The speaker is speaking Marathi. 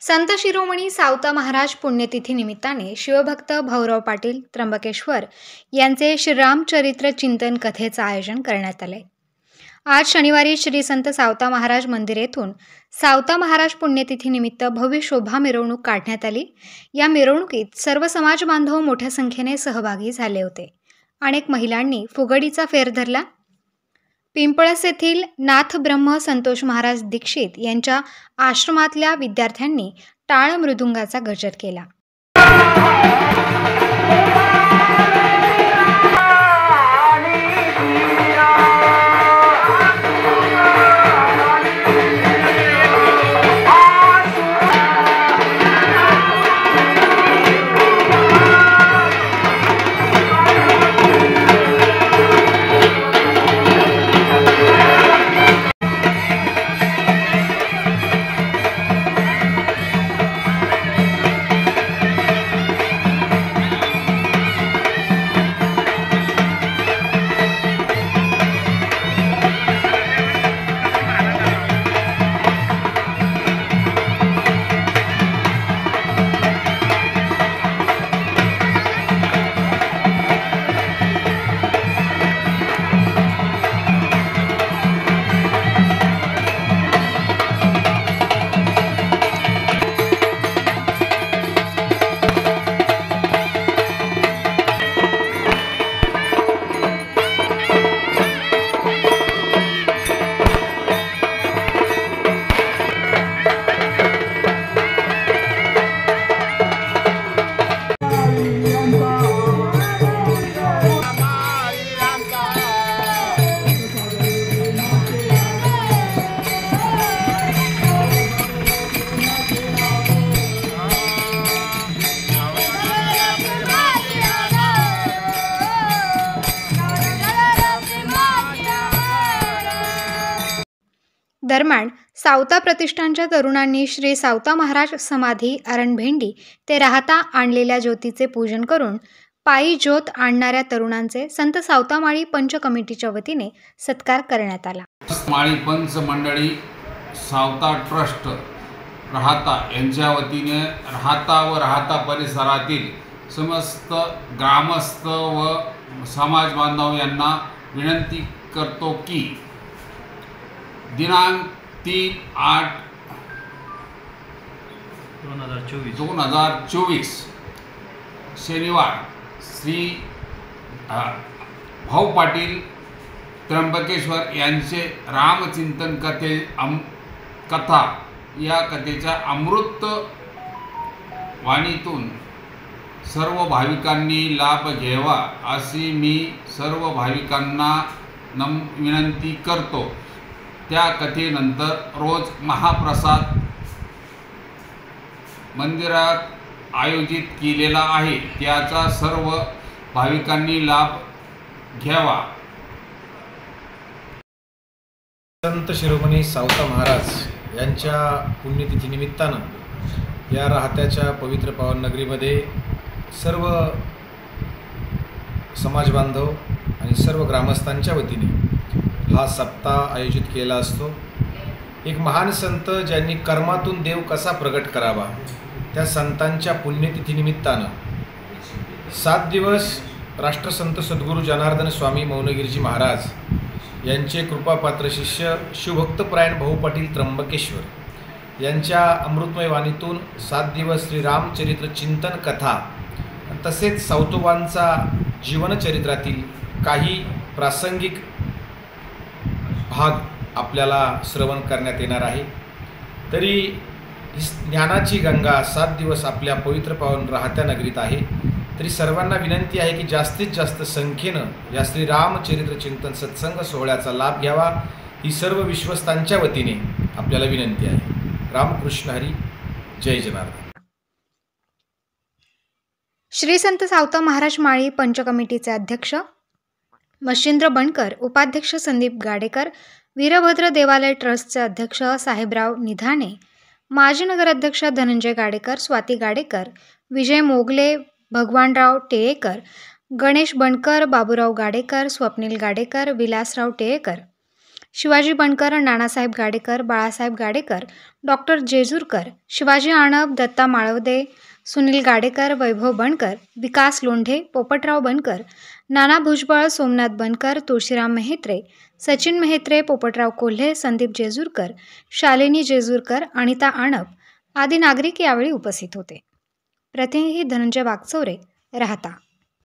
संत शिरोमणी सावता महाराज पुण्यतिथी निमित्ताने शिवभक्त भाऊराव पाटील त्र्यंबकेश्वर यांचे श्रीरामचरित्र चिंतन कथेचं आयोजन करण्यात आले। आज शनिवारी श्री संत सावता महाराज मंदिर येथून सावता महाराज पुण्यतिथी निमित्त भव्य शोभा मिरवणूक काढण्यात आली। या मिरवणुकीत सर्व समाज बांधव मोठ्या संख्येने सहभागी झाले होते। अनेक महिलांनी फुगडीचा फेर धरला। पिंपळस येथील नाथ ब्रह्म संतोष महाराज दीक्षित यांच्या आश्रमातल्या विद्यार्थ्यांनी टाळ मृदुंगाचा गजर केला। दरम्यान सावता प्रतिष्ठानच्या तरुणांनी श्री सावता महाराज समाधी अरणभेंडी ते राहता आणलेल्या ज्योतीचे पूजन करून पायी ज्योत आणणाऱ्या तरुणांचे संत सावता माळी पंच कमिटीच्या वतीने सत्कार करण्यात आला। माळी पंच मंडळी सावता ट्रस्ट राहता यांच्या वतीने राहता व राहता परिसरातील समस्त ग्रामस्थ व समाज बांधव यांना विनंती करतो की दिनांक 3/8/2024 शनिवार श्री भाऊ पाटील त्र्यंबकेश्वर यांचे रामचिंतन कथा या कथेच्या अमृत वाणीतून सर्व भाविकांनी लाभ घ्यावा अशी मी सर्व भाविकांना विनंती करतो। त्या कथेनंतर रोज महाप्रसाद मंदिरात आयोजित केलेला आहे, त्याचा सर्व भाविकांनी लाभ घ्यावा। संत शिरोमणी सावता महाराज यांच्या पुण्यतिथी निमित्तानं या राहत्याच्या पवित्र पावन नगरीमध्ये सर्व समाज बांधव आणि सर्व ग्रामस्थांच्या वतीने हा सप्ताह आयोजित केला असतो। एक महान संत ज्यांनी कर्मातून देव कसा प्रगट करावा त्या संतांच्या पुण्यतिथीनिमित्तानं 7 दिवस राष्ट्रसंत सद्गुरू जनार्दन स्वामी मौनगिरीजी महाराज यांचे कृपापात्र शिष्य शिवभक्तपरायण भाऊ पाटील त्र्यंबकेश्वर यांच्या अमृतमय वाणीतून 7 दिवस श्रीरामचरित्र चिंतन कथा तसेच सावतोबांचा जीवनचरित्रातील काही प्रासंगिक भाग आपल्याला श्रवण करण्यात येणार आहे। तरी ज्ञानाची गंगा 7 दिवस आपल्या पवित्र पावन राहत्या नगरीत आहे। तरी सर्वांना विनंती आहे की जास्तीत जास्त संख्येनं या श्रीरामचरित्र चिंतन सत्संग सोहळ्याचा लाभ घ्यावा ही सर्व विश्वस्तांच्या वतीने आपल्याला विनंती आहे। रामकृष्ण हरी, जय जनार्दन। श्री संत सावता महाराज माळी पंच कमिटीचे अध्यक्ष मच्छिंद्र बनकर, उपाध्यक्ष संदीप गाडेकर, वीरभद्र देवालय ट्रस्टचे अध्यक्ष साहेबराव निधाणे, माजी नगराध्यक्ष धनंजय गाडेकर, स्वाती गाडेकर, विजय मोगले, भगवानराव टेळेकर, गणेश बनकर, बाबूराव गाडेकर, स्वप्नील गाडेकर, विलासराव टेळेकर, शिवाजी बनकर, नानासाहेब गाडेकर, बाळासाहेब गाडेकर, डॉक्टर जेजूरकर, शिवाजी आणप, दत्ता माळवदे, सुनील गाडेकर, वैभव बनकर, विकास लोंढे, पोपटराव बनकर, नाना भुजबळ, सोमनाथ बनकर, तुळशीराम मेहेत्रे, सचिन मेहेत्रे, पोपटराव कोल्हे, संदीप जेजूरकर, शालिनी जेजूरकर, अनिता आणप आदी नागरिक यावेळी उपस्थित होते. प्रतिनिधी धनंजय वागचौरे, राहता.